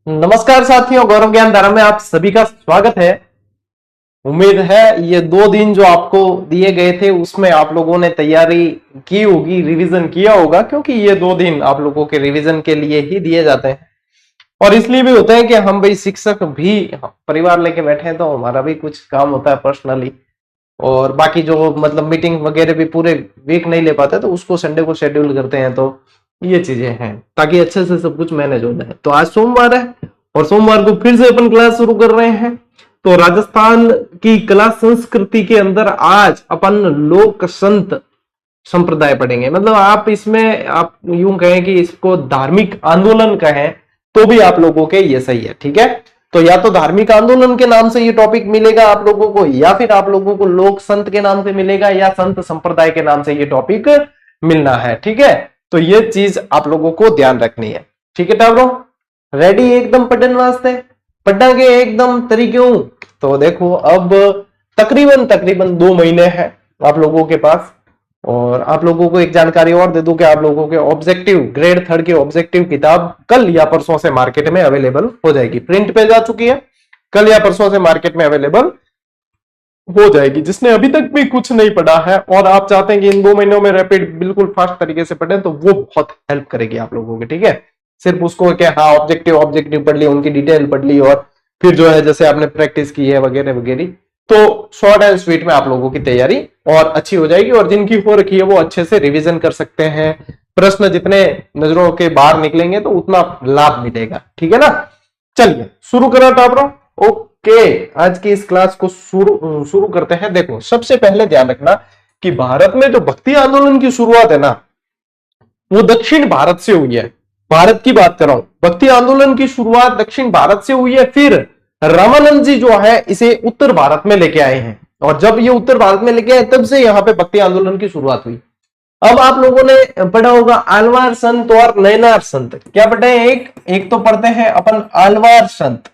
नमस्कार साथियों, गौरव ज्ञान धारा में आप सभी का स्वागत है। उम्मीद है ये 2 दिन जो आपको दिए गए थे उसमें आप लोगों ने तैयारी की होगी, रिवीजन किया होगा, क्योंकि ये 2 दिन आप लोगों के रिवीजन के लिए ही दिए जाते हैं। और इसलिए भी होते हैं कि हम भाई शिक्षक भी परिवार लेके बैठे हैं, तो हमारा भी कुछ काम होता है पर्सनली, और बाकी जो मतलब मीटिंग वगैरह भी पूरे वीक नहीं ले पाते तो उसको संडे को शेड्यूल करते हैं। तो ये चीजें हैं ताकि अच्छे से सब कुछ मैनेज हो जाए। तो आज सोमवार है और सोमवार को फिर से अपन क्लास शुरू कर रहे हैं। तो राजस्थान की कला संस्कृति के अंदर आज अपन लोक संत संप्रदाय पढ़ेंगे। मतलब आप इसमें आप यूं कहें कि इसको धार्मिक आंदोलन कहें तो भी आप लोगों के ये सही है, ठीक है। तो या तो धार्मिक आंदोलन के नाम से ये टॉपिक मिलेगा आप लोगों को, या फिर आप लोगों को लोक संत के नाम से मिलेगा, या संत संप्रदाय के नाम से ये टॉपिक मिलना है, ठीक है। तो ये चीज आप लोगों को ध्यान रखनी है, ठीक है टाबरो। रेडी एकदम पढ़ने वास्ते, पढ़ागे एकदम तरीके। तो देखो अब तकरीबन 2 महीने हैं आप लोगों के पास। और आप लोगों को एक जानकारी और दे दूं कि आप लोगों के ऑब्जेक्टिव ग्रेड 3 की ऑब्जेक्टिव किताब कल या परसों से मार्केट में अवेलेबल हो जाएगी। प्रिंट पे जा चुकी है, कल या परसों से मार्केट में अवेलेबल हो जाएगी। जिसने अभी तक भी कुछ नहीं पढ़ा है और आप चाहते हैं कि इन 2 महीनों में रैपिड बिल्कुल फास्ट तरीके से पढ़ें, तो वो बहुत हेल्प करेगी आप लोगों की, ठीक है। सिर्फ उसको क्या, हाँ ऑब्जेक्टिव पढ़ ली, उनकी डिटेल पढ़ ली, और फिर जो है जैसे आपने प्रैक्टिस की है वगैरह वगैरह, तो शॉर्ट एंड स्वीट में आप लोगों की तैयारी और अच्छी हो जाएगी। और जिनकी हो रखी है वो अच्छे से रिवीजन कर सकते हैं। प्रश्न जितने नजरों के बाहर निकलेंगे तो उतना लाभ मिलेगा, ठीक है ना। चलिए शुरू करो टाबरो। ओके, आज की इस क्लास को शुरू करते हैं। देखो सबसे पहले ध्यान रखना कि भारत में जो भक्ति आंदोलन की शुरुआत है ना, वो दक्षिण भारत से हुई है। भारत की बात कर रहा हूं, भक्ति आंदोलन की शुरुआत दक्षिण भारत से हुई है। फिर रामानंद जी जो है इसे उत्तर भारत में लेके आए हैं, और जब ये उत्तर भारत में लेके आए तब से यहां पे भक्ति आंदोलन की शुरुआत हुई। अब आप लोगों ने पढ़ा होगा आलवार संत और नयनार संत। क्या पढ़े हैं? एक तो पढ़ते हैं अपन आलवार संत,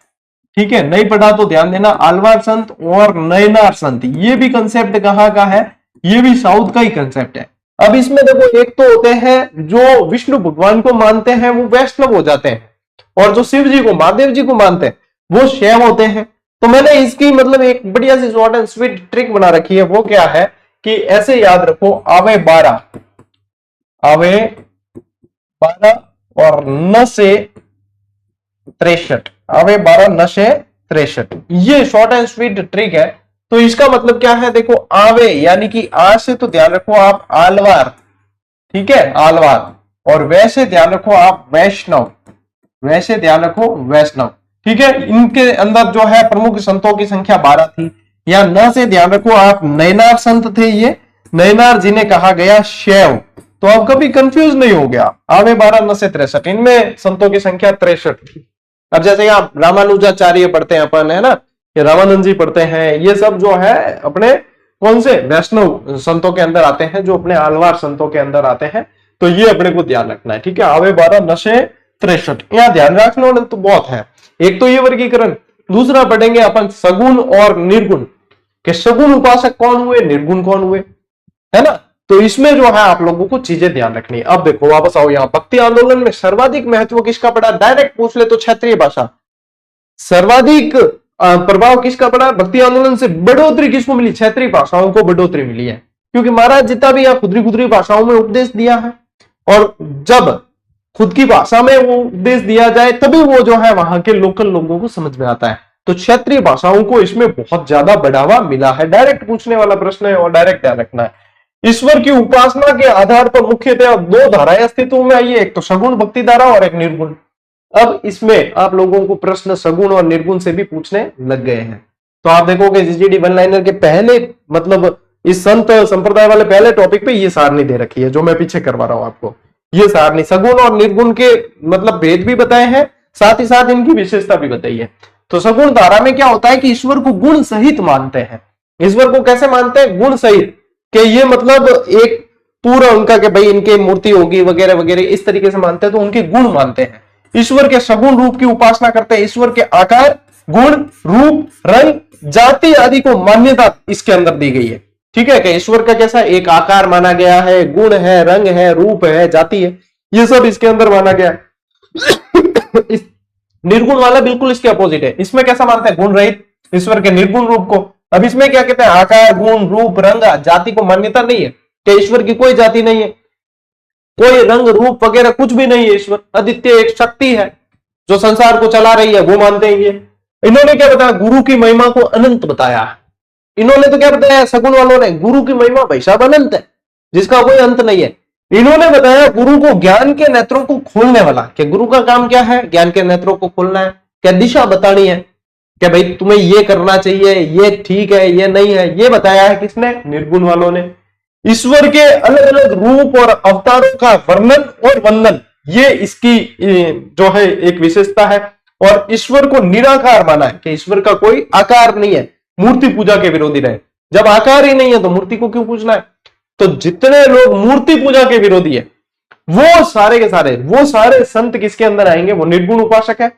ठीक है। नहीं पढ़ा तो ध्यान देना, आलवार संत और नयनार संत, ये भी कंसेप्ट कहां का है? ये भी साउथ का ही कंसेप्ट है। अब इसमें देखो, एक तो होते हैं जो विष्णु भगवान को मानते हैं वो वैष्णव हो जाते हैं, और जो शिव जी को, महादेव जी को मानते हैं वो शैव होते हैं। तो मैंने इसकी मतलब एक बढ़िया सी शॉर्ट एंड स्वीट ट्रिक बना रखी है। वो क्या है कि ऐसे याद रखो, आवे 12 और न से 63, आवे 12 न से 63, ये शॉर्ट एंड स्वीट ट्रिक है। तो इसका मतलब क्या है? देखो आवे यानी कि आ से तो ध्यान रखो आप आलवार, ठीक है, आलवार। और वैसे ध्यान रखो आप वैष्णव, वैसे ध्यान रखो वैष्णव, ठीक है। इनके अंदर जो है प्रमुख संतों की संख्या 12 थी। या न से ध्यान रखो आप नयनार संत थे, ये नयनार जी ने कहा गया शैव। तो अब कभी कंफ्यूज नहीं हो गया, आवे 12 न से 63, इनमें संतों की संख्या 63 थी। अब जैसे आप रामानुजाचार्य पढ़ते हैं अपन, है ना, ये रामानंद जी पढ़ते हैं, ये सब जो है अपने कौन से वैष्णव संतों के अंदर आते हैं, जो अपने आलवार संतों के अंदर आते हैं। तो ये अपने को ध्यान रखना है, ठीक है। आवे 12 न से 63, यहां ध्यान रखना तो बहुत है। एक तो ये वर्गीकरण, दूसरा पढ़ेंगे अपन सगुण और निर्गुण, कि सगुण उपासक कौन हुए, निर्गुण कौन हुए, है ना। तो इसमें जो है आप लोगों को चीजें ध्यान रखनी है। अब देखो वापस आओ, यहाँ भक्ति आंदोलन में सर्वाधिक महत्व किसका पड़ा? डायरेक्ट पूछ ले तो क्षेत्रीय भाषा। सर्वाधिक प्रभाव किसका पड़ा? भक्ति आंदोलन से बढ़ोतरी किसको मिली? क्षेत्रीय भाषाओं को बढ़ोतरी मिली है, क्योंकि महाराज जितना भी खुदरी भाषाओं में उपदेश दिया है, और जब खुद की भाषा में वो उपदेश दिया जाए तभी वो जो है वहां के लोकल लोगों को समझ में आता है। तो क्षेत्रीय भाषाओं को इसमें बहुत ज्यादा बढ़ावा मिला है। डायरेक्ट पूछने वाला प्रश्न है और डायरेक्ट ध्यान रखना है। ईश्वर की उपासना के आधार पर मुख्यतः 2 धाराएं अस्तित्व में आई है, एक तो सगुण भक्ति धारा और एक निर्गुण। अब इसमें आप लोगों को प्रश्न सगुण और निर्गुण से भी पूछने लग गए हैं। तो आप देखोगे जीडी वन लाइनर के पहले, मतलब इस संत संप्रदाय वाले पहले टॉपिक पे ये सारणी दे रखी है, जो मैं पीछे करवा रहा हूं आपको। ये सारणी सगुण और निर्गुण के मतलब भेद भी बताए हैं, साथ ही साथ इनकी विशेषता भी बताई है। तो सगुण धारा में क्या होता है कि ईश्वर को गुण सहित मानते हैं। ईश्वर को कैसे मानते हैं? गुण सहित, कि ये मतलब एक पूरा उनका कि भाई इनके मूर्ति होगी वगैरह वगैरह, इस तरीके से मानते हैं, तो उनके गुण मानते हैं। ईश्वर के सगुण रूप की उपासना करते हैं। ईश्वर के आकार, गुण, रूप, रंग, जाति आदि को मान्यता इसके अंदर दी गई है, ठीक है। कि ईश्वर का कैसा एक आकार माना गया है, गुण है, रंग है, रूप है, जाति है, ये सब इसके अंदर माना गया है। निर्गुण वाला बिल्कुल इसके अपोजिट है। इसमें कैसा मानते हैं? गुण रहित ईश्वर के निर्गुण रूप को। अब इसमें क्या कहते हैं? आकार, गुण, रूप, रंग, जाति को मान्यता नहीं है कि ईश्वर की कोई जाति नहीं है, कोई रंग रूप वगैरह कुछ भी नहीं है। ईश्वर अद्वितीय एक शक्ति है जो संसार को चला रही है, वो मानते हैं ये। इन्होंने क्या बताया? गुरु की महिमा को अनंत बताया। इन्होंने तो क्या बताया? सगुण वालों ने गुरु की महिमा भाई साहब अनंत है, जिसका कोई अंत नहीं है। इन्होंने बताया गुरु को ज्ञान के नेत्रों को खोलने वाला, कि गुरु का काम क्या है? ज्ञान के नेत्रों को खोलना है, क्या दिशा बतानी है, कि भाई तुम्हें ये करना चाहिए, ये ठीक है, ये नहीं है, ये बताया है। किसने? निर्गुण वालों ने। ईश्वर के अलग अलग रूप और अवतारों का वर्णन और वंदन, ये इसकी जो है एक विशेषता है। और ईश्वर को निराकार माना है, कि ईश्वर का कोई आकार नहीं है, मूर्ति पूजा के विरोधी रहे। जब आकार ही नहीं है तो मूर्ति को क्यों पूजना है? तो जितने लोग मूर्ति पूजा के विरोधी है, वो सारे के सारे संत किसके अंदर आएंगे? वो निर्गुण उपासक है।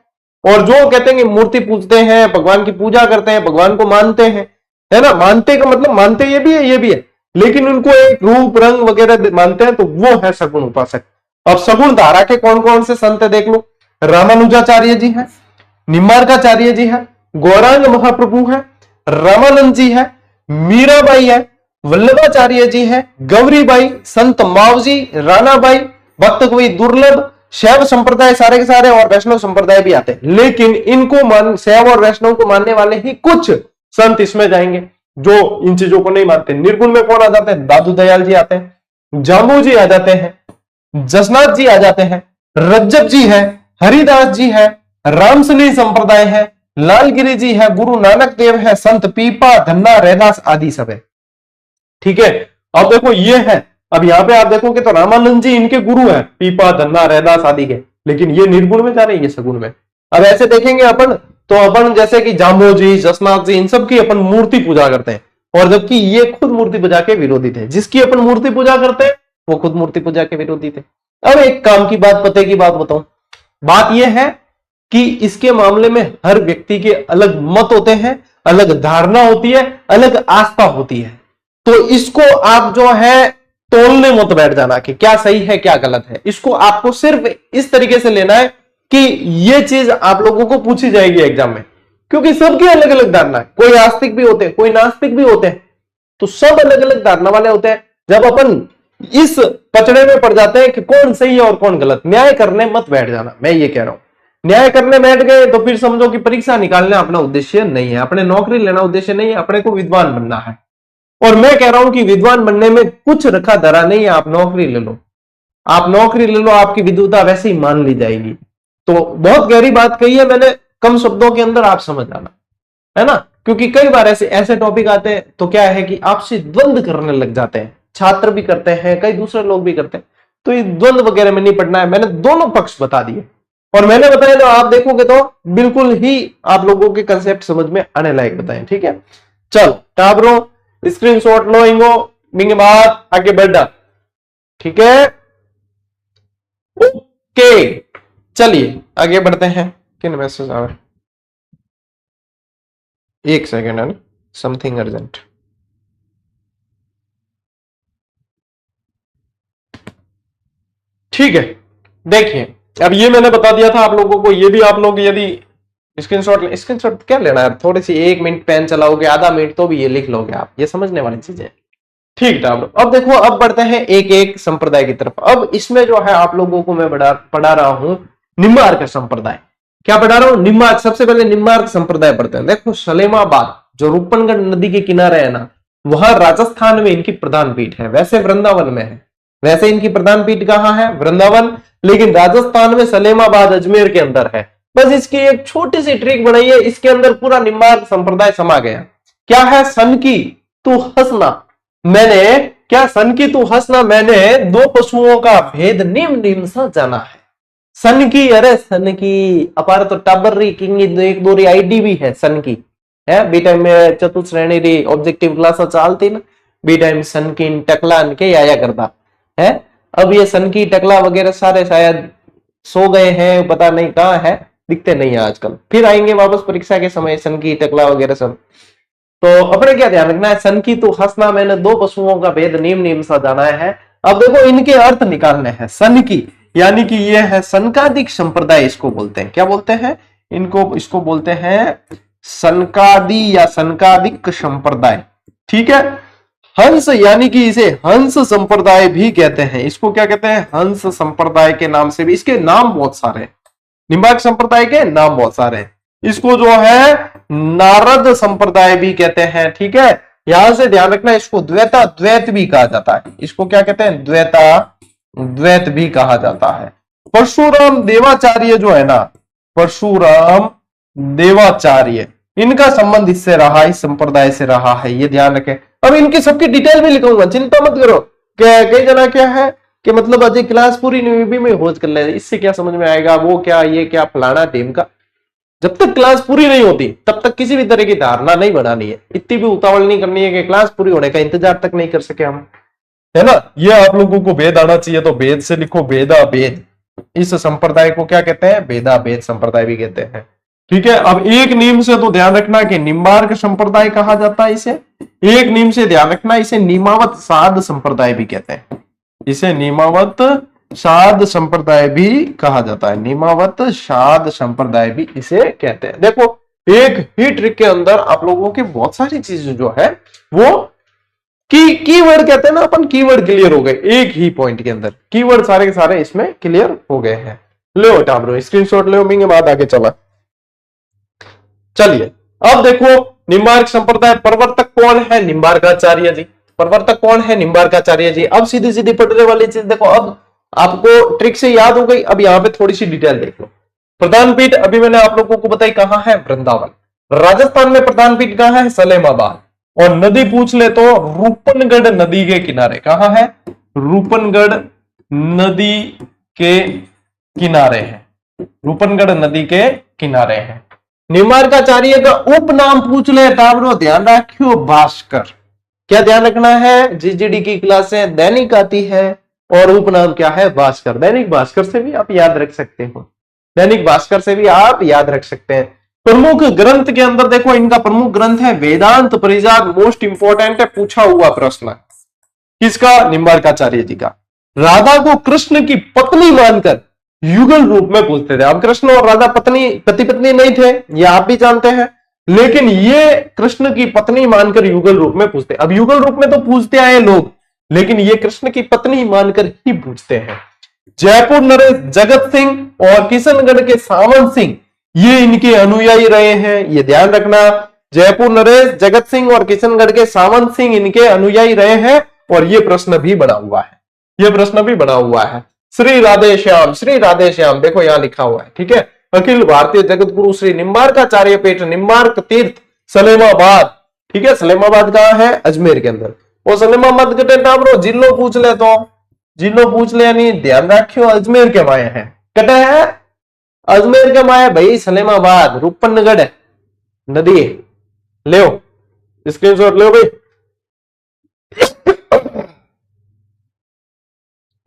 और जो कहते हैं कि मूर्ति पूजते हैं, भगवान की पूजा करते हैं, भगवान को मानते हैं, है ना, मानते का मतलब मानते ये भी है, ये भी है, लेकिन उनको एक रूप रंग वगैरह मानते हैं, तो वो है सगुण उपासक। अब सगुण धारा के कौन कौन से संत है देख लो। रामानुजाचार्य जी है, निम्बार्काचार्य जी है, गौरांग महाप्रभु है, रामानंद जी है, मीराबाई है, वल्लभाचार्य जी है, गौरीबाई, संत मावजी, रानाबाई, भक्त कवि दुर्लभ, शैव संप्रदाय सारे के सारे, और वैष्णव संप्रदाय भी आते हैं। लेकिन इनको शैव और वैष्णव को मानने वाले ही कुछ संत इसमें जाएंगे जो इन चीजों को नहीं मानते। निर्गुण में कौन आ जाते हैं? दादू दयाल जी आते हैं, जामू जी आ जाते हैं, जसनाथ जी आ जाते हैं, रज्जब जी है, हरिदास जी है, रामसली संप्रदाय है, लालगिरी जी है, गुरु नानक देव है, संत पीपा, धन्ना, रैदास आदि सब है। ठीक है, अब देखो ये है। अब यहां पे आप देखोगे तो रामानंद जी इनके गुरु है, पीपा, धन्ना, रैदास आदि के, लेकिन ये निर्गुण में जा रहे हैं, ये सगुण में। अब ऐसे देखेंगे अपन तो अपन जैसे कि जाम्बो जी, जसनाथ जी, इन सब की अपन मूर्ति पूजा करते हैं, और जबकि ये खुद मूर्ति पूजा के विरोधी थे। जिसकी अपन मूर्ति पूजा करते हैं वो खुद मूर्ति पूजा के विरोधी थे। अब एक काम की बात, पते की बात बताऊं। बात यह है कि इसके मामले में हर व्यक्ति के अलग मत होते हैं, अलग धारणा होती है, अलग आस्था होती है। तो इसको आप जो है तोलने मत बैठ जाना कि क्या सही है क्या गलत है। इसको आपको सिर्फ इस तरीके से लेना है कि ये चीज आप लोगों को पूछी जाएगी एग्जाम में, क्योंकि सबकी अलग अलग धारणा है। कोई आस्तिक भी होते हैं, कोई नास्तिक भी होते हैं, तो सब अलग अलग धारणा वाले होते हैं। जब अपन इस पचड़े में पड़ जाते हैं कि कौन सही है और कौन गलत, न्याय करने मत बैठ जाना। मैं ये कह रहा हूं, न्याय करने बैठ गए तो फिर समझो कि परीक्षा निकालना अपना उद्देश्य नहीं है, अपने नौकरी लेना उद्देश्य नहीं है, अपने को विद्वान बनना है। और मैं कह रहा हूं कि विद्वान बनने में कुछ रखा धरा नहीं है। आप नौकरी ले लो, आप नौकरी ले लो, आपकी विद्वता वैसे ही मान ली जाएगी। तो बहुत गहरी बात कही है मैंने, कम शब्दों के अंदर आप समझ आना, है ना। क्योंकि कई बार ऐसे टॉपिक आते हैं तो क्या है कि आपसे द्वंद्व करने लग जाते हैं, छात्र भी करते हैं, कई दूसरे लोग भी करते हैं। तो ये द्वंद्व वगैरह में नहीं पढ़ना है। मैंने दोनों पक्ष बता दिए, और मैंने बताया तो आप देखोगे तो बिल्कुल ही आप लोगों के कंसेप्ट समझ में आने लायक बताए। ठीक है, चलो टाबरो स्क्रीनशॉट लो, इंगो बिंग बात आगे बढ़ा। ठीक है, ओके चलिए आगे बढ़ते हैं। किन मैसेज आ रहा है? एक सेकेंड है ना, समथिंग अर्जेंट। ठीक है, देखिए अब ये मैंने बता दिया था आप लोगों को। ये भी आप लोग यदि स्क्रीनशॉट क्या लेना है, थोड़ी सी 1 मिनट पेन चलाओगे, आधा मिनट, तो भी ये लिख लोगे आप। ये समझने वाली चीजें। ठीक है, अब देखो, अब बढ़ते हैं एक एक संप्रदाय की तरफ। अब इसमें जो है आप लोगों को मैं पढ़ा रहा हूं निम्बार्क संप्रदाय। क्या पढ़ा रहा हूं? निम्बार्क। सबसे पहले निम्बार्क संप्रदाय पढ़ते हैं। देखो, सलेमाबाद जो रूपनगढ़ नदी के किनारे है ना, वहां राजस्थान में इनकी प्रधान पीठ है। वैसे वृंदावन में है, वैसे इनकी प्रधान पीठ कहां है? वृंदावन, लेकिन राजस्थान में सलेमाबाद अजमेर के अंदर है। बस इसकी एक छोटी सी ट्रिक बनाई है, इसके अंदर पूरा निम्बार्क संप्रदाय समा गया। क्या है? सन की तू हंसना मैंने, क्या सन की तू हंसना मैंने, दो पशुओं का भेद निम निम सा जाना है। सन की, अरे सन की अपार तो टाबर री किंग एक दो री आईडी भी है सन की है। बी टाइम में चतुश्रेणी री ऑब्जेक्टिव क्लास चलती ना, बी टाइम सन की टकला के आया करता है। अब ये सन की टकला वगैरह सारे शायद सो गए हैं, पता नहीं कहाँ है, दिखते नहीं है आजकल। फिर आएंगे वापस परीक्षा के समय सन की टकला वगैरह सब। तो अपने क्या ध्यान रखना है? सन की तू हंसना मैंने, दो पशुओं का भेद नीम नीम सा जाना है। अब देखो इनके अर्थ निकालने हैं। सन की यानी कि ये है सनकादिक संप्रदाय, इसको बोलते हैं। क्या बोलते हैं? इनको इसको बोलते हैं सनकादि या सनकादिक संप्रदाय। ठीक है, हंस यानी कि इसे हंस संप्रदाय भी कहते हैं। इसको क्या कहते हैं? हंस संप्रदाय के नाम से भी, इसके नाम बहुत सारे हैं, निम्बार्क संप्रदाय के नाम बहुत सारे हैं। इसको जो है नारद संप्रदाय भी कहते हैं। ठीक है, यहां से ध्यान रखना, इसको द्वैता द्वैत भी कहा जाता है। इसको क्या कहते हैं? द्वैता द्वैत भी कहा जाता है। परशुराम देवाचार्य जो है ना, परशुराम देवाचार्य, इनका संबंध इससे रहा, इस संप्रदाय से रहा है, ये ध्यान रखें। अब इनकी सबकी डिटेल में लिखूंगा, चिंता मत करो। कई जना क्या है कि मतलब अजय क्लास पूरी नहीं हुई में खोज कर ले, इससे क्या समझ में आएगा, वो क्या, ये क्या, फलाना टीम का। जब तक क्लास पूरी नहीं होती तब तक किसी भी तरह की धारणा नहीं बनानी है, इतनी भी उतावल नहीं करनी है कि क्लास पूरी होने का इंतजार तक नहीं कर सके हम, है ना। ये आप लोगों को वेद आना चाहिए, तो वेद से लिखो वेदा वेद। इस संप्रदाय को क्या कहते हैं? वेदा वेद संप्रदाय भी कहते हैं। ठीक है, अब एक नीम से तो ध्यान रखना कि निम्बार्क संप्रदाय कहा जाता है इसे। एक नीम से ध्यान रखना, इसे निमावत साध संप्रदाय भी कहते हैं। इसे निमावत साध संप्रदाय भी कहा जाता है। निमावत साध संप्रदाय भी इसे कहते हैं। देखो, एक ही ट्रिक के अंदर आप लोगों की बहुत सारी चीजें जो है वो कीवर्ड कहते हैं ना अपन, कीवर्ड क्लियर हो गए एक ही पॉइंट के अंदर। कीवर्ड सारे के सारे इसमें क्लियर हो गए हैं। लो हटा ब्रो, स्क्रीनशॉट ले, के बाद आगे चला। चलिए अब देखो, निम्बार्क संप्रदाय प्रवर्तक कौन है? निम्बार्काचार्य जी। प्रवर्तक कौन है? निम्बार्काचार्य जी। अब सीधी सीधी पढ़ने वाली चीज देखो, अब आपको ट्रिक से याद हो गई। अब यहाँ पे थोड़ी सी डिटेल देख लो। प्रधान पीठ अभी मैंने आप लोगों को बताई कहां है? वृंदावन। राजस्थान में प्रधान पीठ कहां है? सलेमाबाद। और नदी पूछ ले तो रूपनगढ़ नदी के किनारे। कहां है? रूपनगढ़ नदी के किनारे है। रूपनगढ़ नदी के किनारे है। निम्बार्काचार्य का उपनाम पूछ ले ताबरो, ध्यान रखियो भास्कर। क्या ध्यान रखना है? जीजीडी की क्लासें दैनिक आती है और उपनाम क्या है? भास्कर। दैनिक भास्कर से भी आप याद रख सकते हो, दैनिक भास्कर से भी आप याद रख सकते हैं। प्रमुख ग्रंथ के अंदर देखो, इनका प्रमुख ग्रंथ है वेदांत परिजात। मोस्ट इंपॉर्टेंट है, पूछा हुआ प्रश्न। किसका? निम्बार्काचार्य जी का। राधा को कृष्ण की पत्नी मानकर युगल रूप में पूछते थे। अब कृष्ण और राधा पति पत्नी नहीं थे, ये आप भी जानते हैं, लेकिन ये कृष्ण की पत्नी मानकर युगल रूप में पूछते। अब युगल रूप में तो पूछते आए लोग, लेकिन ये कृष्ण की पत्नी मानकर ही पूछते हैं। जयपुर नरेश जगत सिंह और किशनगढ़ के सावन सिंह, ये इनके अनुयायी रहे हैं, ये ध्यान रखना। जयपुर नरेश जगत सिंह और किशनगढ़ के सावन सिंह इनके अनुयायी रहे हैं। और ये प्रश्न भी बना हुआ है, ये प्रश्न भी बना हुआ है। श्री राधे श्याम, श्री राधे श्याम देखो यहां लिखा हुआ है। ठीक है, अखिल भारतीय जगत गुरु श्री निम्बार्काचार्य पीठ, निम्बार्क तीर्थ, सलेमाबाद। ठीक है, सलेमाबाद कहां है? अजमेर के अंदर। और सलेमाबाद के टेटाब्रो जिलो पूछ ले तो, जिलो पूछ ले यानी ध्यान रखियो अजमेर के माए हैं। कटे है अजमेर के माए भाई, सलेमाबाद रूपनगढ़ नदी। ले स्क्रीनशॉट ले भाई।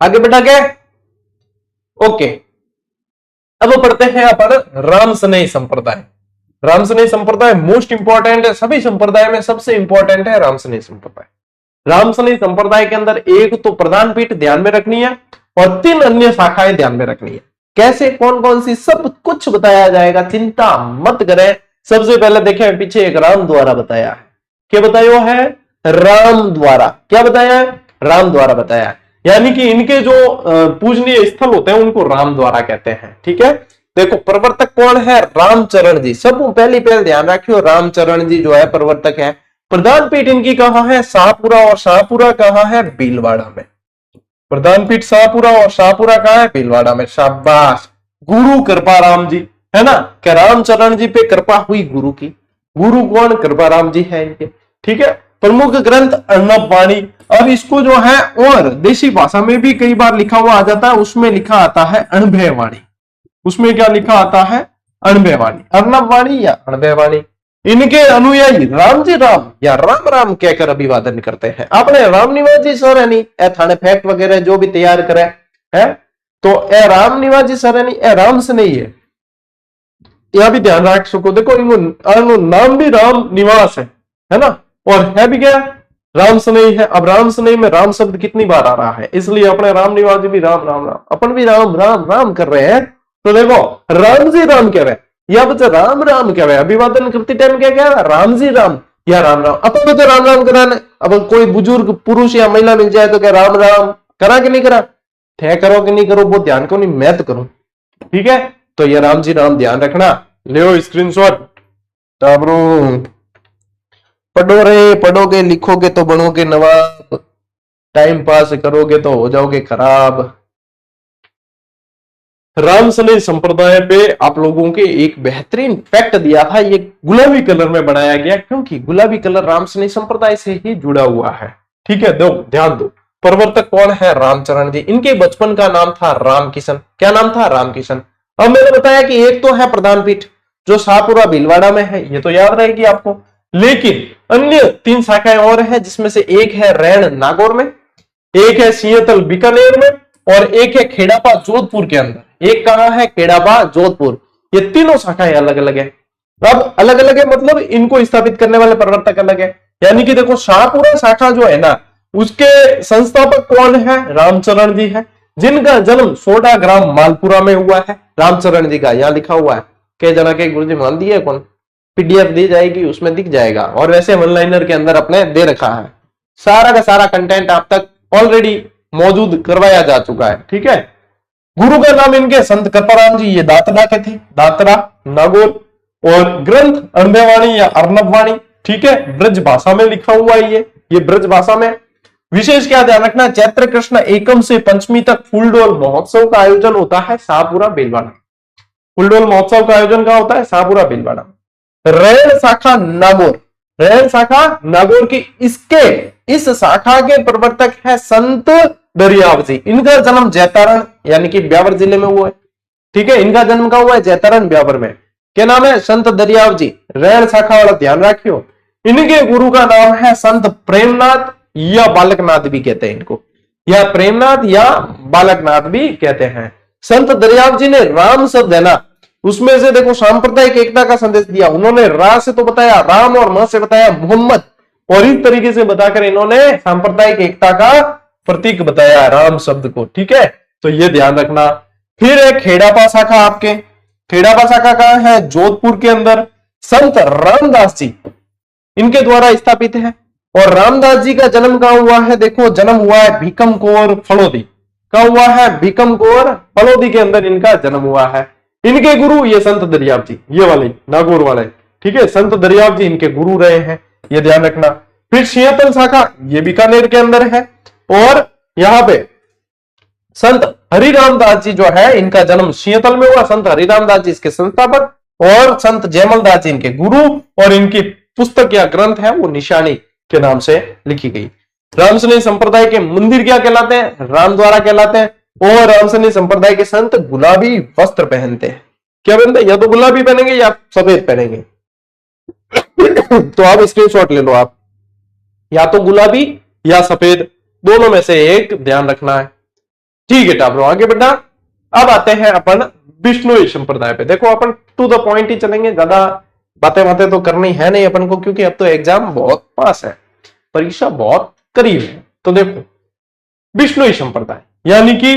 आगे बढ़ा के ओके, अब पढ़ते हैं अपन रामसनेही संप्रदाय। रामसनेही संप्रदाय मोस्ट इंपॉर्टेंट है, सभी संप्रदाय में सबसे इंपॉर्टेंट है रामसनेही संप्रदाय। रामसनेही संप्रदाय के अंदर एक तो प्रधान पीठ ध्यान में रखनी है और 3 अन्य शाखाएं ध्यान में रखनी है। कैसे, कौन कौन सी, सब कुछ बताया जाएगा, चिंता मत करें। सबसे पहले देखें, पीछे एक राम द्वारा बताया है। क्या बताया है? राम द्वारा। क्या बताया है? राम द्वारा बताया है। यानी कि इनके जो पूजनीय स्थल होते हैं उनको राम द्वारा कहते हैं। ठीक है, देखो प्रवर्तक कौन है? रामचरण जी। सब पहले ध्यान रखियो, रामचरण जी जो है प्रवर्तक है। प्रधान पीठ इनकी कहां है? शाहपुरा। और शाहपुरा कहां है? भीलवाड़ा में। प्रधान पीठ शाहपुरा और शाहपुरा कहां है? भीलवाड़ा में। शाबाश। गुरु कृपाराम जी, है ना, क्या रामचरण जी पे कृपा हुई गुरु की। गुरु कौन? कृपाराम जी है इनके। ठीक है, प्रमुख ग्रंथ अर्णव वाणी। अब इसको जो है और देशी भाषा में भी कई बार लिखा हुआ आ जाता है, उसमें लिखा आता है अणभय वाणी। उसमें क्या लिखा आता है? अणभय वाणी, अर्णव वाणी या अणभय वाणी। इनके अनुयायी राम जी राम या राम राम कहकर अभिवादन करते हैं। आपने राम निवास जी सरनी ए थाने फैक्ट वगैरह जो भी तैयार करे है, तो ए राम निवास जी सरनी ए राम से नहीं है, यह भी ध्यान रख सको। देखो इनको नाम भी राम निवास है ना, और है भी क्या? राम सनेही है। अब राम सनेही में राम शब्द कितनी बार आ रहा है, इसलिए अपने राम निवास भी राम राम राम, अपन भी राम राम राम कर रहे हैं। तो देखो राम जी राम कह रहे हैं, या बच्चा राम राम क्या है, अभिवादन करते टाइम क्या क्या राम जी राम या राम राम। अपन तो राम राम कराने, अब कोई बुजुर्ग पुरुष या महिला मिल जाए तो क्या राम राम करा कि नहीं करा, ठह करो कि नहीं करो वो ध्यान को नहीं, मैं तो करूं। ठीक है, तो ये राम जी राम ध्यान रखना, ले स्क्रीनशॉट। टाबरू पढ़ो रे, पढ़ोगे लिखोगे तो बनोगे नवाब, टाइम पास करोगे तो हो जाओगे खराब। रामसनी संप्रदाय पे आप लोगों के एक बेहतरीन फैक्ट दिया था, ये गुलाबी कलर में बनाया गया क्योंकि गुलाबी कलर रामसनी संप्रदाय से ही जुड़ा हुआ है। ठीक है, दो ध्यान दो। प्रवर्तक कौन है, रामचरण जी। इनके बचपन का नाम था रामकिशन। क्या नाम था, रामकिशन। अब मैंने बताया कि एक तो है प्रधान पीठ जो शाहपुरा भीलवाड़ा में है, ये तो याद रहेगी आपको, लेकिन अन्य 3 शाखाएं और है, जिसमें से एक है रैण नागौर में, एक है सिंहतल बीकानेर में, और एक है खेड़ापा जोधपुर के अंदर। एक कहां है, खेड़ापा जोधपुर। ये तीनों शाखाएं अलग अलग है। अब अलग अलग है मतलब इनको स्थापित करने वाले प्रवर्तक अलग है। यानी कि देखो शाहपुरा शाखा जो है ना, उसके संस्थापक कौन है, रामचरण जी है, जिनका जन्म 16 ग्राम मालपुरा में हुआ है। रामचरण जी का यहां लिखा हुआ है, कई जना के गुरुजी मान दिए कौन, पीडीएफ दी जाएगी उसमें दिख जाएगा, और वैसे वन लाइनर के अंदर अपने दे रखा है। सारा का सारा कंटेंट आप तक ऑलरेडी मौजूद करवाया जा चुका है। ठीक है, गुरु का नाम इनके संत कृपाराम जी, ये दातरा के थे, दातरा नागौर। और ग्रंथ अर्धवाणी या अर्नबवाणी, ठीक है, ब्रज भाषा में लिखा हुआ है ये ब्रज भाषा में। विशेष क्या ध्यान रखना, चैत्र कृष्ण एकम से पंचमी तक फूलडोल महोत्सव का आयोजन होता है शाहपुरा भीलवाड़ा। फूलडोल महोत्सव का आयोजन कहां होता है, शाहपुरा भीलवाड़ा। रैण शाखा नागौर, रैण शाखा नागौर की, इसके इस शाखा के प्रवर्तक है संत दरियाव जी। इनका जन्म जैतारण यानी कि ब्यावर जिले में हुआ है। ठीक है, इनका जन्म कहां हुआ है, जैतारण ब्यावर में। क्या नाम है, संत दरियाव जी। रैण शाखा वाला ध्यान रखियो। इनके गुरु का नाम है संत प्रेमनाथ या बालकनाथ भी कहते हैं इनको, या प्रेमनाथ या बालकनाथ भी कहते हैं। संत दरियाव जी ने राम शब्द है ना, उसमें से देखो सांप्रदायिक एकता का संदेश दिया। उन्होंने रा से तो बताया राम और म से बताया मोहम्मद, और इस तरीके से बताकर इन्होंने सांप्रदायिक एकता का प्रतीक बताया राम शब्द को। ठीक है, तो ये ध्यान रखना। फिर है खेड़ापा शाखा, आपके खेड़ापा शाखा कहां है, जोधपुर के अंदर। संत रामदास जी इनके द्वारा स्थापित है। और रामदास जी का जन्म कहां हुआ है, देखो जन्म हुआ है भीकमकोर फलोदी। कहां हुआ है, भीकमकोर फलोदी के अंदर इनका जन्म हुआ है। इनके गुरु ये संत दरियाव जी, ये वाले नागौर वाले। ठीक है, संत दरियाव जी इनके गुरु रहे हैं, ये ध्यान रखना। फिर सिंहतल शाखा, ये बीकानेर के अंदर है। और यहां पे संत हरिराम दास जी जो है, इनका जन्म सिंहतल में हुआ। संत हरिराम दास जी इसके संस्थापक, और संत जयमल दास जी इनके गुरु। और इनकी पुस्तक या ग्रंथ है वो निशानी के नाम से लिखी गई। रामसनी संप्रदाय के मंदिर क्या कहलाते हैं, रामद्वारा कहलाते हैं। और रामसनी संप्रदाय के संत गुलाबी वस्त्र पहनते हैं। क्या पहनते हैं, या तो गुलाबी पहनेंगे या सफेद पहनेंगे। तो आप स्क्रीनशॉट ले लो, आप या तो गुलाबी या सफेद, दोनों में से एक ध्यान रखना है। ठीक है टाबरो, आगे बढ़ना। अब आते हैं अपन बिश्नोई संप्रदाय पे। देखो अपन टू द पॉइंट ही चलेंगे, ज्यादा बातें तो करनी है नहीं अपन को, क्योंकि अब तो एग्जाम बहुत पास है, परीक्षा बहुत करीब है। तो देखो बिश्नोई संप्रदाय, यानी कि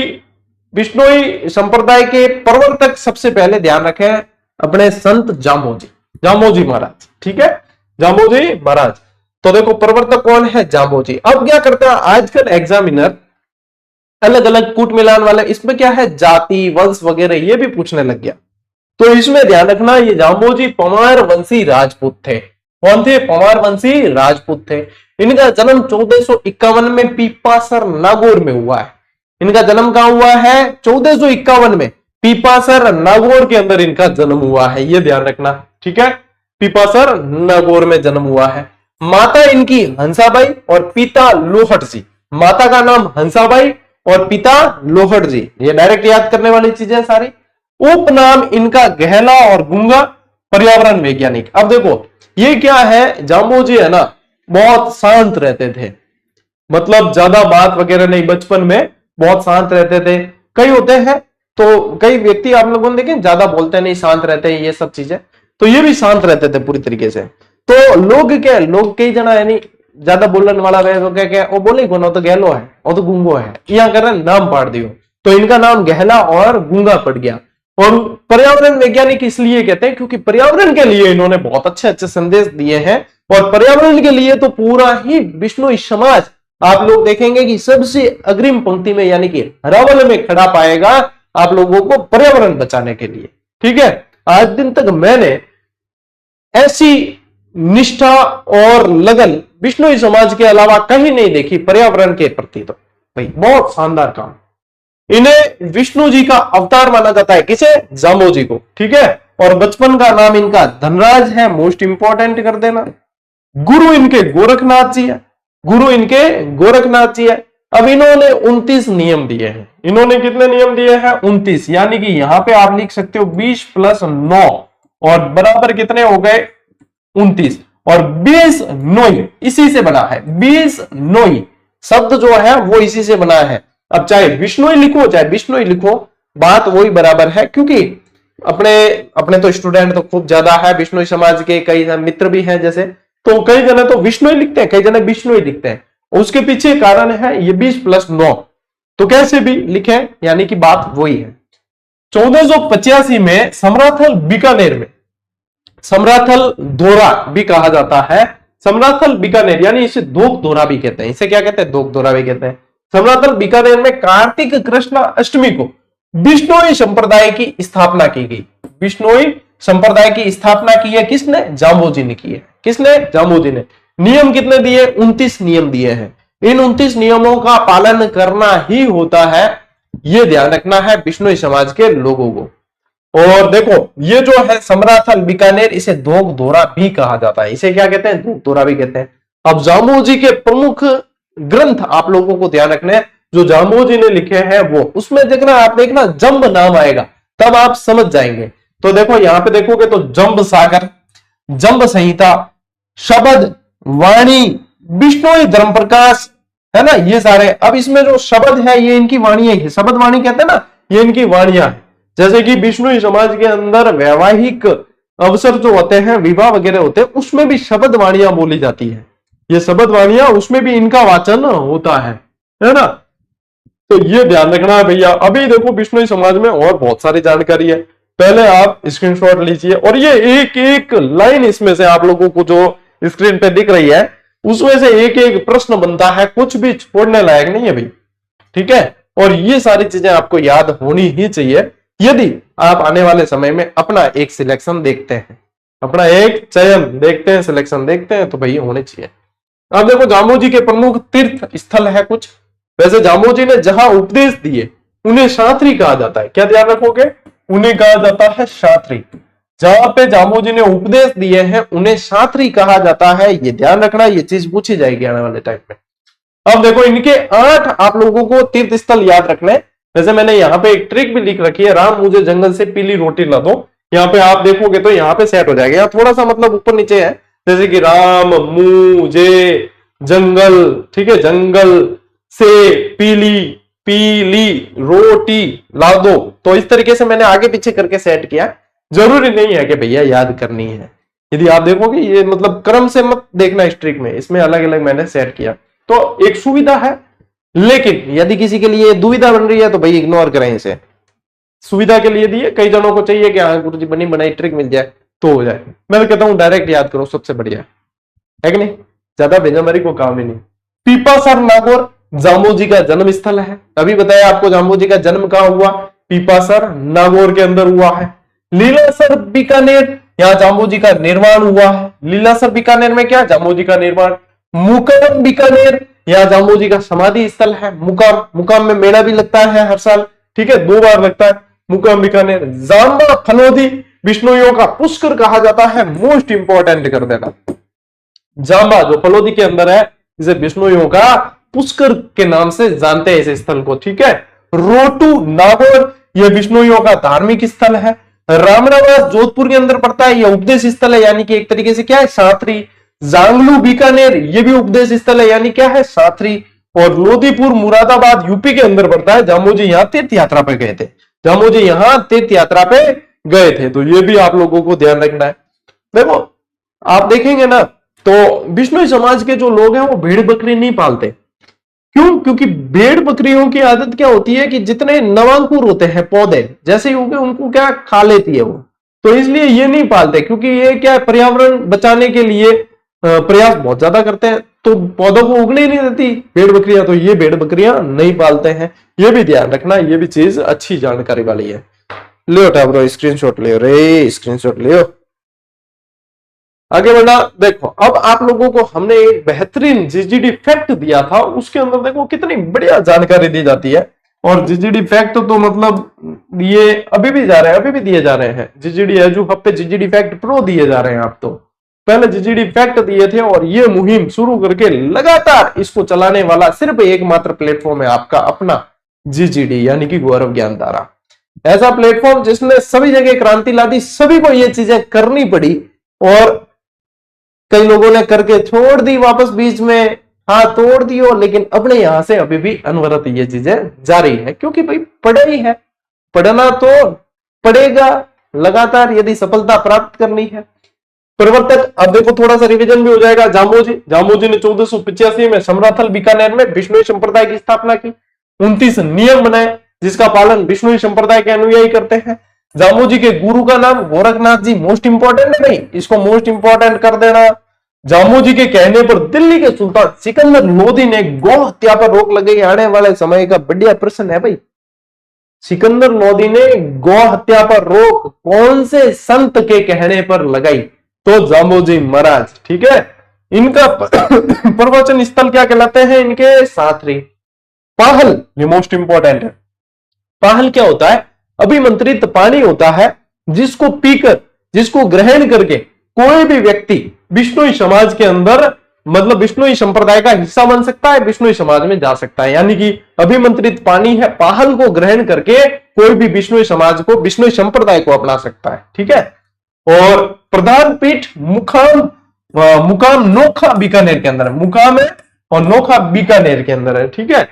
बिश्नोई संप्रदाय के प्रवर्तक सबसे पहले ध्यान रखें अपने संत जामोजी, जामोजी महाराज। ठीक है, जामोजी महाराज। तो देखो प्रवर्तक कौन है, जामोजी। अब क्या करता है आजकल एग्जामिनर, अलग अलग कूट मिलान वाले, इसमें क्या है जाति वंश वगैरह ये भी पूछने लग गया। तो इसमें ध्यान रखना ये जामोजी पवार वंशी राजपूत थे। कौन थे, पवार वंशी राजपूत थे। इनका जन्म 1451 में पीपासर नागौर में हुआ है। इनका जन्म कहां हुआ है, 1451 में पीपासर नागौर के अंदर इनका जन्म हुआ है, ये ध्यान रखना। ठीक है, पीपासर नागौर में जन्म हुआ है। माता इनकी हंसाबाई और पिता लोहट जी। माता का नाम हंसाबाई और पिता लोहट जी, ये डायरेक्ट याद करने वाली चीजें सारी। उपनाम इनका गहला और गूंगा, पर्यावरण वैज्ञानिक। अब देखो ये क्या है, जामोजी है ना बहुत शांत रहते थे, मतलब ज्यादा बात वगैरह नहीं, बचपन में बहुत शांत रहते थे। कई होते हैं तो कई व्यक्ति आप लोगों ने देखे ज्यादा बोलते नहीं, शांत रहते हैं, ये सब चीजें। तो ये भी शांत रहते थे पूरी तरीके से। तो लोग कई जना है नहीं ज्यादा बोलने वाला रहे, क्या वो बोले को, तो गहलो है वो तो गूंगो है, यहाँ कर नाम पाड़ दियो, तो इनका नाम गहला और गूंगा पड़ गया। और पर्यावरण वैज्ञानिक इसलिए कहते हैं क्योंकि पर्यावरण के लिए इन्होंने बहुत अच्छे अच्छे संदेश दिए हैं, और पर्यावरण के लिए तो पूरा ही बिश्नोई समाज आप लोग देखेंगे कि सबसे अग्रिम पंक्ति में यानी कि हरावल में खड़ा पाएगा आप लोगों को पर्यावरण बचाने के लिए। ठीक है, आज दिन तक मैंने ऐसी निष्ठा और लगन बिश्नोई समाज के अलावा कहीं नहीं देखी पर्यावरण के प्रति। तो भाई बहुत शानदार काम। इन्हें विष्णु जी का अवतार माना जाता है, किसे? जामोजी को। ठीक है, और बचपन का नाम इनका धनराज है, मोस्ट इंपॉर्टेंट कर देना। गुरु इनके गोरखनाथ जी है, गुरु इनके गोरखनाथ जी है। अब इन्होंने 29 नियम दिए हैं। इन्होंने कितने नियम दिए हैं? 29, यानी कि यहां पे आप लिख सकते हो 20 + 9 और बराबर कितने हो गए? 29। और 20 नोई इसी से बना है, 20 नोई शब्द जो है वो इसी से बना है। अब चाहे विष्णुई लिखो चाहे बिश्नोई लिखो, बात वही बराबर है, क्योंकि अपने अपने तो स्टूडेंट तो खूब ज्यादा है, बिश्नोई समाज के कई मित्र भी हैं जैसे, तो कई जने तो विष्णुई लिखते हैं, कई जने बिश्नोई लिखते हैं। उसके पीछे कारण है ये 20 + 9, तो कैसे भी लिखे यानी कि बात वही है। 1485 में समराथल बीकानेर में, समराथल धोरा भी कहा जाता है, समराथल बीकानेर यानी इसे दोक धोरा भी कहते हैं। इसे क्या कहते हैं? दोक धोरा भी कहते हैं। समराथल बीकानेर में कार्तिक कृष्ण अष्टमी को बिश्नोई संप्रदाय की स्थापना की गई। बिश्नोई संप्रदाय की स्थापना की है किसने? जाम्बोजी ने की है। किसने? जाम्बोजी ने। नियम कितने दिए? 29 नियम दिए हैं। इन 29 नियमों का पालन करना ही होता है, यह ध्यान रखना है बिश्नोई समाज के लोगों को। और देखो ये जो है समराथल बीकानेर, इसे दोक धोरा भी कहा जाता है। इसे क्या कहते हैं? दोक धोरा भी कहते हैं। अब जाम्बोजी के प्रमुख ग्रंथ आप लोगों को ध्यान रखने, जो जाम्बोजी ने लिखे हैं वो, उसमें देखना आप देखना जंब नाम आएगा तब आप समझ जाएंगे। तो देखो यहां पे देखोगे तो जंब सागर, जंब संहिता, शबद, वाणी, बिश्नोई धर्म प्रकाश, है ना, ये सारे। अब इसमें जो शब्द है ये इनकी वाणियां है, शब्द वाणी कहते हैं ना, ये इनकी वाणियां है। जैसे कि बिश्नोई समाज के अंदर वैवाहिक अवसर जो होते हैं, विवाह वगैरह होते हैं, उसमें भी शब्द वाणियां बोली जाती है। ये शब्द वाणियां, उसमें भी इनका वाचन होता है ना। तो ये ध्यान रखना है भैया। अभी देखो बिश्नोई समाज में और बहुत सारी जानकारी है, पहले आप स्क्रीनशॉट लीजिए। और ये एक एक लाइन इसमें से आप लोगों को जो स्क्रीन पे दिख रही है उसमें से एक एक प्रश्न बनता है, कुछ भी छोड़ने लायक नहीं है भाई। ठीक है, और ये सारी चीजें आपको याद होनी ही चाहिए यदि आप आने वाले समय में अपना एक सिलेक्शन देखते हैं, अपना एक चयन देखते हैं, सिलेक्शन देखते हैं, तो भाई होने चाहिए। अब देखो जाम्बोजी के प्रमुख तीर्थ स्थल है कुछ। वैसे जाम्बोजी ने जहां उपदेश दिए उन्हें शास्त्री कहा जाता है। क्या ध्यान रखोगे? उन्हें कहा जाता है शास्त्री। जहां पे जाम्बोजी ने उपदेश दिए हैं उन्हें शास्त्री कहा जाता है, ये ध्यान रखना, ये चीज पूछी जाएगी आने वाले टाइम में। अब देखो इनके 8 आप लोगों को तीर्थ स्थल याद रखने। वैसे मैंने यहाँ पे एक ट्रिक भी लिख रखी है, राम मुझे जंगल से पीली रोटी ला दो। यहाँ पे आप देखोगे तो यहाँ पे सेट हो जाएगा, यहाँ थोड़ा सा मतलब ऊपर नीचे है, जैसे कि राम मुझे जंगल, ठीक है, जंगल से पीली पीली रोटी ला दो। तो इस तरीके से मैंने आगे पीछे करके सेट किया। जरूरी नहीं है कि भैया याद करनी है, यदि आप देखोगे ये मतलब क्रम से मत देखना इस ट्रिक में, इसमें अलग अलग मैंने सेट किया। तो एक सुविधा है, लेकिन यदि किसी के लिए दुविधा बन रही है तो भाई इग्नोर करें इसे। सुविधा के लिए दिए, कई जनों को चाहिए कि हाँ गुरुजी बनी बनाई ट्रिक मिल जाए तो हो जाए। मैं तो कहता हूं डायरेक्ट याद करो, सबसे बढ़िया है कि नहीं, ज्यादा भेजामारी को काम ही नहीं। पीपासर नागौर जाम्बोजी का जन्म स्थल है। अभी बताया आपको जाम्बोजी का जन्म कहां हुआ? पीपासर नागौर के अंदर हुआ है। लीलासर बीकानेर, यहाँ जाम्बोजी का निर्माण हुआ है। लीलासर बीकानेर में क्या? जाम्बोजी का निर्माण। मुकाम बीकानेर, यहाँ जाम्बोजी का समाधि स्थल है। मुकाम, मुकाम में मेला भी लगता है हर साल, ठीक है, 2 बार लगता है मुकाम बीकानेर। जाम्बा फलोदी बिश्नोइयों का पुष्कर कहा जाता है, मोस्ट इंपॉर्टेंट कर देना। जाम्बा जो फलोदी के अंदर है, इसे बिश्नोइयों का पुष्कर के नाम से जानते हैं इस स्थल को, ठीक है। रोटू नागौर, यह बिश्नोइयों का धार्मिक स्थल है। रामनावास जोधपुर के अंदर पड़ता है, यह उपदेश स्थल है, यानी कि एक तरीके से क्या है? शास्त्री। जांगलू बीकानेर, यह भी उपदेश स्थल है, यानी क्या है? शास्त्री। और लोदीपुर मुरादाबाद यूपी के अंदर पड़ता है। जाम्बोजी यहाँ तीर्थ यात्रा पे गए थे, जाम्बोजी यहाँ तीर्थ यात्रा पे गए थे, तो ये भी आप लोगों को ध्यान रखना है। देखो आप देखेंगे ना तो बिश्नोई समाज के जो लोग हैं वो भेड़ बकरी नहीं पालते, क्यों? क्योंकि भेड़ बकरियों की आदत क्या होती है कि जितने नवांकुर होते हैं पौधे जैसे ही उगे उनको क्या खा लेती है वो, तो इसलिए ये नहीं पालते, क्योंकि ये क्या है, पर्यावरण बचाने के लिए प्रयास बहुत ज्यादा करते हैं, तो पौधों को उगने ही नहीं देती भेड़ बकरियां, तो ये भेड़ बकरियां नहीं पालते हैं। ये भी ध्यान रखना, ये भी चीज अच्छी जानकारी वाली है। लियो टाब्रो स्क्रीनशॉट लियो रे, स्क्रीनशॉट लियो। आगे बढ़ना, देखो अब आप लोगों को हमने एक बेहतरीन जीजीडी फैक्ट दिया था, उसके अंदर देखो कितनी बढ़िया जानकारी दी जाती है। और जीजीडी फैक्ट तो मतलब ये अभी भी जा रहे हैं, अभी भी दिए जा रहे हैं। जीजीडी एजू हब पे जीजीडी फैक्ट प्रो दिए जा रहे हैं। आप तो पहले जीजीडी फैक्ट दिए थे और ये मुहिम शुरू करके लगातार इसको चलाने वाला सिर्फ एकमात्र प्लेटफॉर्म है आपका अपना जीजीडी, यानी कि गौरव ज्ञान धारा। ऐसा प्लेटफॉर्म जिसने सभी जगह क्रांति ला दी, सभी को ये चीजें करनी पड़ी, और कई लोगों ने करके छोड़ दी वापस बीच में, हाँ तोड़ दियो, लेकिन अपने यहां से अभी भी अनवरत ये चीजें जारी है, क्योंकि भाई पढ़ाई है, पढ़ना तो पड़ेगा लगातार यदि सफलता प्राप्त करनी है। प्रवर्तक, अब देखो थोड़ा सा रिवीजन भी हो जाएगा। जामोजी ने 1485 में समराथल बीकानेर में बिश्नोई संप्रदाय की स्थापना की। 29 नियम बनाए जिसका पालन बिश्नोई संप्रदाय के अनुयायी करते हैं। जामोजी के गुरु का नाम गोरखनाथ जी, मोस्ट इंपॉर्टेंट है भाई, इसको मोस्ट इंपॉर्टेंट कर देना। जामोजी के कहने पर दिल्ली के सुल्तान सिकंदर लोदी ने गौ हत्या पर रोक लगाई। आने वाले समय का बढ़िया प्रश्न है भाई, सिकंदर लोदी ने गौ हत्या पर रोक कौन से संत के कहने पर लगाई? तो जामोजी महाराज, ठीक है। इनका प्रवचन स्थल क्या कहलाते हैं? इनके साथरी पाहल, ये मोस्ट इंपॉर्टेंट है। पाहल क्या होता है? अभिमंत्रित पानी होता है जिसको पीकर, जिसको ग्रहण करके कोई भी व्यक्ति बिश्नोई समाज के अंदर, मतलब बिश्नोई संप्रदाय का हिस्सा बन सकता है, बिश्नोई समाज में जा सकता है। यानी कि अभिमंत्रित पानी है, पाहल को ग्रहण करके कोई भी बिश्नोई समाज को, बिश्नोई संप्रदाय को अपना सकता है, ठीक है। और प्रधान पीठ मुकाम नोखा बीकानेर के अंदर है, मुकाम है और नोखा बीकानेर के अंदर है, ठीक है।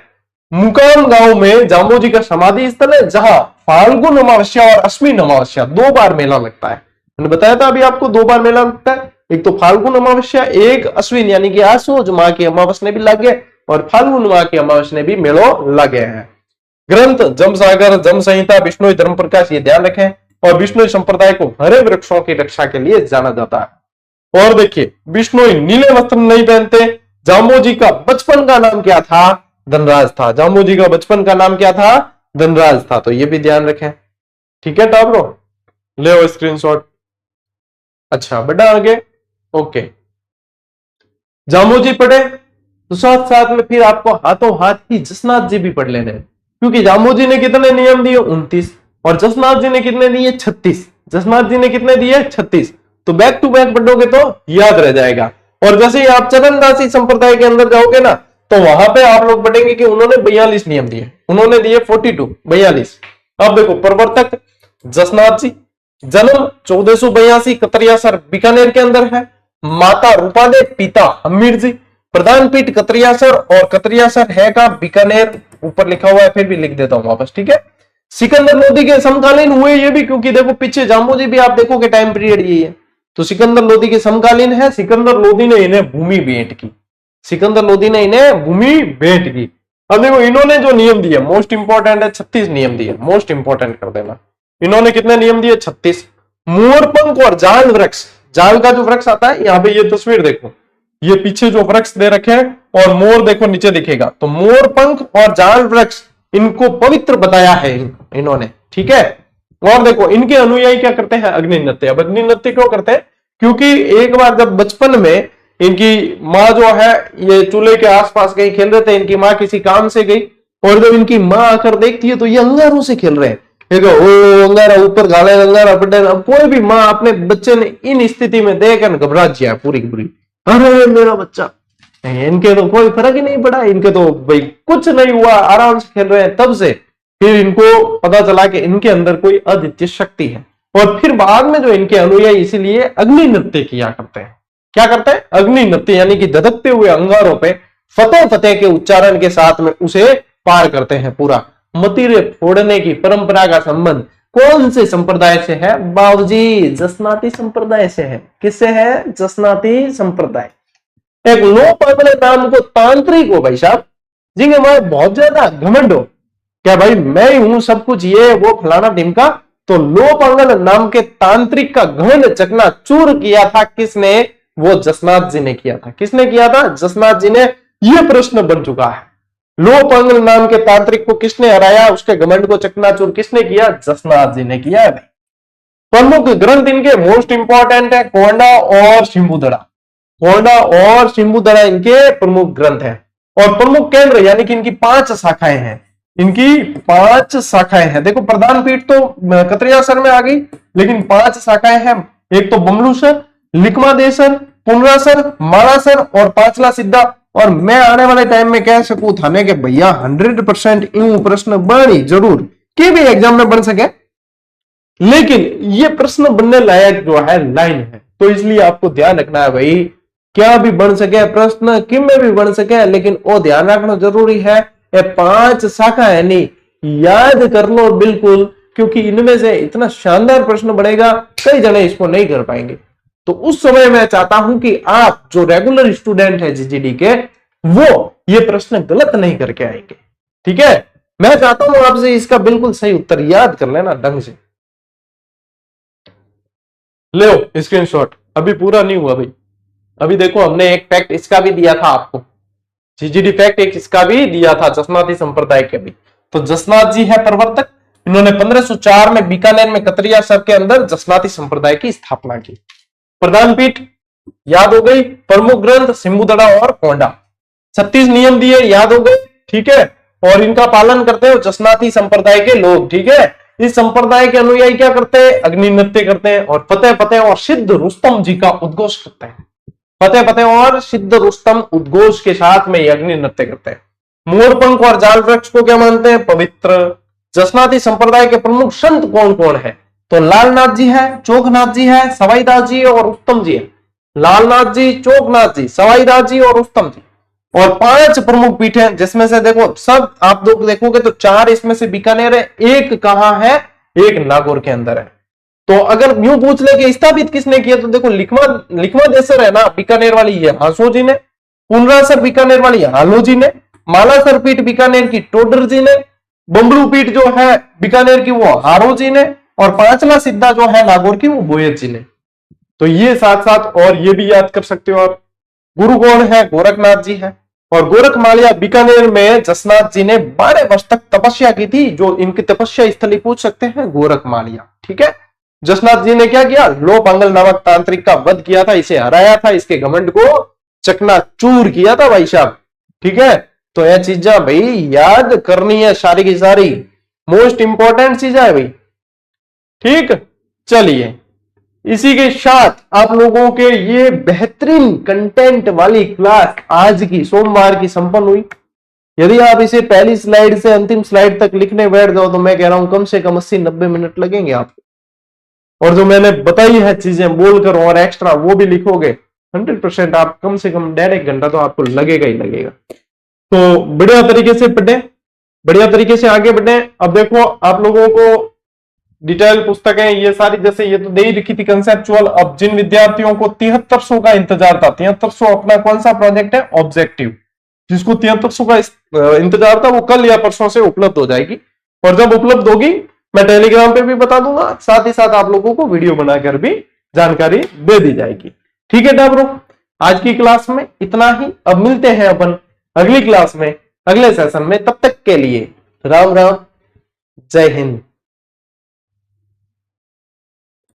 मुकाम गांव में जामोजी का समाधि स्थल है, जहां फाल्गुन अमावस्या और अश्विन अमावस्या 2 बार मेला लगता है। मैंने बताया था अभी आपको 2 बार मेला लगता है, एक तो फाल्गुन अमावस्या, एक अश्विन यानी कि आसोज माह की अमावस्या भी लगे और फाल्गुन माह की अमावस्या भी मेलो लगे हैं। ग्रंथ जमसागर, जम संहिता, बिश्नोई धर्म प्रकाश, ये ध्यान रखें। और बिश्नोई संप्रदाय को हरे वृक्षों की रक्षा के लिए जाना जाता है। और देखिए बिश्नोई नीले वस्त्र नहीं पहनते। जामोजी का बचपन का नाम क्या था? धनराज था। जामोजी का बचपन का नाम क्या था? धनराज था। तो ये भी ध्यान रखें, ठीक है टाब्रो, ले स्क्रीनशॉट। अच्छा बेटा आगे, ओके। जामोजी पढ़े तो साथ साथ में फिर आपको हाथों हाथ ही जसनाथ जी भी पढ़ लेने, क्योंकि जामोजी ने कितने नियम दिए? 29, और जसनाथ जी ने कितने दिए? 36। जसनाथ जी ने कितने दिए? 36। तो बैक टू बैक पढ़ोगे तो याद रह जाएगा। और जैसे ही आप चरणदासी संप्रदाय के अंदर जाओगे ना, तो वहां पे आप लोग पढ़ेंगे कि उन्होंने 42 नियम दिए, उन्होंने दिए 42। अब देखो प्रवर्तक जसनाथ जी, जन्म 1482, कतरियासर बीकानेर के अंदर है। माता रूपादे, पिता हमीर जी। प्रधान पीठ कतरियासर, और कतरियासर है का बीकानेर, ऊपर लिखा हुआ है, फिर भी लिख देता हूं वापस, ठीक है। सिकंदर लोदी के समकालीन हुए ये भी, क्योंकि देखो पीछे जामोजी भी आप देखोगे टाइम पीरियड यही है, तो सिकंदर लोदी के समकालीन है। सिकंदर लोदी ने इन्हें भूमि भेंट की, सिकंदर लोदी ने इन्हें भूमि भेंट की। अब देखो इन्होंने जो नियम दिए मोस्ट इंपॉर्टेंट है, 36 नियम दिए, मोस्ट इंपॉर्टेंट कर देना। इन्होंने कितने नियम दिए? 36। मोरपंख और जाल वृक्ष, जाल का जो वृक्ष आता है, यहाँ पे ये तस्वीर देखो, ये पीछे जो वृक्ष दे रखे हैं और मोर देखो नीचे दिखेगा, तो मोरपंख और जाल वृक्ष इनको पवित्र बताया है इन्होंने, ठीक है। और देखो इनके अनुयायी क्या करते हैं? अग्नि नृत्य। अब अग्नि नृत्य क्यों करते हैं? क्योंकि एक बार जब बचपन में इनकी माँ जो है ये चूल्हे के आसपास कहीं खेल रहे थे, इनकी माँ किसी काम से गई, और जब इनकी माँ आकर देखती है तो ये अंगारों से खेल रहे हैं। ओ अंगारा ऊपर गाले, अंगारा पड़े। अब कोई भी माँ अपने बच्चे ने इन स्थिति में देखकर घबरा जाए पूरी की पूरी, अरे मेरा बच्चा। इनके तो कोई फर्क ही नहीं पड़ा, इनके तो भाई कुछ नहीं हुआ, आराम से खेल रहे हैं। तब से फिर इनको पता चला कि इनके अंदर कोई अद्वितीय शक्ति है, और फिर बाद में जो इनके अनुयायी इसीलिए अग्नि नृत्य किया करते हैं। क्या करते हैं? अग्नि नृत्य, यानी कि धधकते हुए अंगारों पे फतेह फतेह के उच्चारण के साथ में उसे पार करते हैं पूरा। मतीरे फोड़ने की परंपरा का संबंध कौन से संप्रदाय से है? बाबूजी जसनाती संप्रदाय से है। किससे है? जसनाती संप्रदाय। एक लोप अपने नाम को तांत्रिक हो भाई साहब, जिनके में बहुत ज्यादा घमंड हो, क्या भाई मैं ही हूं सब कुछ, ये वो फलाना ढिमका, तो लोपांगल नाम के तांत्रिक का घमंड चकनाचूर किया था किसने? वो जसनाथ जी ने किया था। किसने किया था? जसनाथ जी ने। यह प्रश्न बन चुका है, लोपांगल नाम के तांत्रिक को किसने हराया, उसके घमंड को चकनाचूर किसने किया? जसनाथ जी ने किया है भाई। प्रमुख ग्रंथ इनके मोस्ट इंपॉर्टेंट है कोंडा और शिंबुदड़ा। कोंडा और शिंबुदड़ा इनके प्रमुख ग्रंथ हैं। और प्रमुख केंद्र यानी कि इनकी 5 शाखाएं हैं। इनकी 5 शाखाएं हैं। देखो प्रधान पीठ तो कतरियासर में आ गई, लेकिन 5 शाखाएं हैं। एक तो बमलूसर, लिकमादेसर, पुनरासर, मालासर और पांचला सिद्धा। और मैं आने वाले टाइम में कह सकूं थाने के भैया 100% इन प्रश्न बनी जरूर कि भी एग्जाम में बन सके, लेकिन ये प्रश्न बनने लायक जो है लाइन है। तो इसलिए आपको ध्यान रखना है भाई, क्या भी बन सके प्रश्न, किम में भी बन सके, लेकिन वो ध्यान रखना जरूरी है। ये 5 शाखा है नहीं, याद कर लो बिल्कुल, क्योंकि इनमें से इतना शानदार प्रश्न बनेगा, कई जने इसको नहीं कर पाएंगे। तो उस समय मैं चाहता हूं कि आप जो रेगुलर स्टूडेंट है जीजीडी के, वो ये प्रश्न गलत नहीं करके आएंगे। ठीक है, मैं चाहता हूं आपसे इसका बिल्कुल सही उत्तर याद कर लेना ढंग से। लो स्क्रीनशॉट, अभी पूरा नहीं हुआ भाई। अभी देखो हमने एक फैक्ट इसका भी दिया था आपको, जीजीडी फैक्ट एक इसका भी दिया था जसनाती संप्रदाय के भी। तो जसनाथ जी है प्रवर्तक, इन्होंने 1504 में बीकानेर में कतरिया सर के अंदर जसनाती संप्रदाय की स्थापना की। प्रधान पीठ याद हो गई, प्रमुख ग्रंथ सिंबुदड़ा और कोंडा, 36 नियम दिए याद हो गए। ठीक है, और इनका पालन करते हैं जसनाती संप्रदाय के लोग। ठीक है, इस संप्रदाय के अनुयायी क्या करते हैं? अग्नि नृत्य करते हैं और फतेह फतेह और सिद्ध रुस्तम जी का उद्घोष करते हैं। फतेह फतेह और सिद्ध रुस्तम उद्घोष के साथ में अग्नि नृत्य करते हैं। मोरपंख और जाल वृक्ष को क्या मानते हैं? पवित्र। जसनाती संप्रदाय के प्रमुख संत कौन कौन है? तो लालनाथ जी है, चोकनाथ जी है, सवाईदास जी और उत्तम जी है। लालनाथ जी, चोकनाथ जी, सवाईदास जी और उत्तम जी। और 5 प्रमुख पीठ हैं, जिसमें से देखो सब आप लोग देखोगे तो 4 इसमें से बीकानेर है, एक कहां है? एक नागौर के अंदर है। तो अगर यूं पूछ ले कि स्थापित किसने किया, तो देखो लिखमादेसर है ना बीकानेर वाली, ये हांसो जी ने। पुनरासर बीकानेर वाली हालो जी ने। मालासर पीठ बीकानेर की टोडर जी ने। बम्बलू पीठ जो है बीकानेर की वो हारो जी ने। और पांचला सिद्धा जो है नागौर की वो बोयत जी ने। तो ये साथ साथ और ये भी याद कर सकते हो आप। गुरु कौन है? गोरखनाथ जी है। और गोरख मालिया बीकानेर में जसनाथ जी ने 12 वर्ष तक तपस्या की थी, जो इनकी तपस्या स्थली पूछ सकते हैं गोरख मालिया। ठीक है, जसनाथ जी ने क्या किया? लोपांगल नामक तांत्रिक का वध किया था, इसे हराया था, इसके घमंड को चकनाचूर किया था भाई साहब। ठीक है, तो यह चीजें भाई याद करनी है, सारी की सारी मोस्ट इंपॉर्टेंट चीज है भाई। ठीक, चलिए इसी के साथ आप लोगों के ये बेहतरीन कंटेंट वाली क्लास आज की सोमवार की संपन्न हुई। यदि आप इसे पहली स्लाइड से अंतिम स्लाइड तक लिखने बैठ जाओ तो मैं कह रहा हूं कम से कम 80-90 मिनट लगेंगे आपको। और जो मैंने बताई है चीजें बोलकर और एक्स्ट्रा वो भी लिखोगे, 100% आप कम से कम 1.5 घंटा तो आपको लगेगा ही लगेगा। तो बढ़िया तरीके से पढ़े, बढ़िया तरीके से आगे बढ़े। अब देखो आप लोगों को डिटेल पुस्तकें ये सारी, जैसे ये तो दे ही रखी थी कंसेप्चुअल। अब जिन विद्यार्थियों को 7300 का इंतजार था, 7300 अपना कौन सा प्रोजेक्ट है? ऑब्जेक्टिव, जिसको 7300 का इंतजार था वो कल या परसों से उपलब्ध हो जाएगी। और जब उपलब्ध होगी मैं टेलीग्राम पे भी बता दूंगा, साथ ही साथ आप लोगों को वीडियो बनाकर भी जानकारी दे दी जाएगी। ठीक है डाबरो, आज की क्लास में इतना ही। अब मिलते हैं अपन अगली क्लास में, अगले सेशन में। तब तक के लिए राम राम, जय हिंद।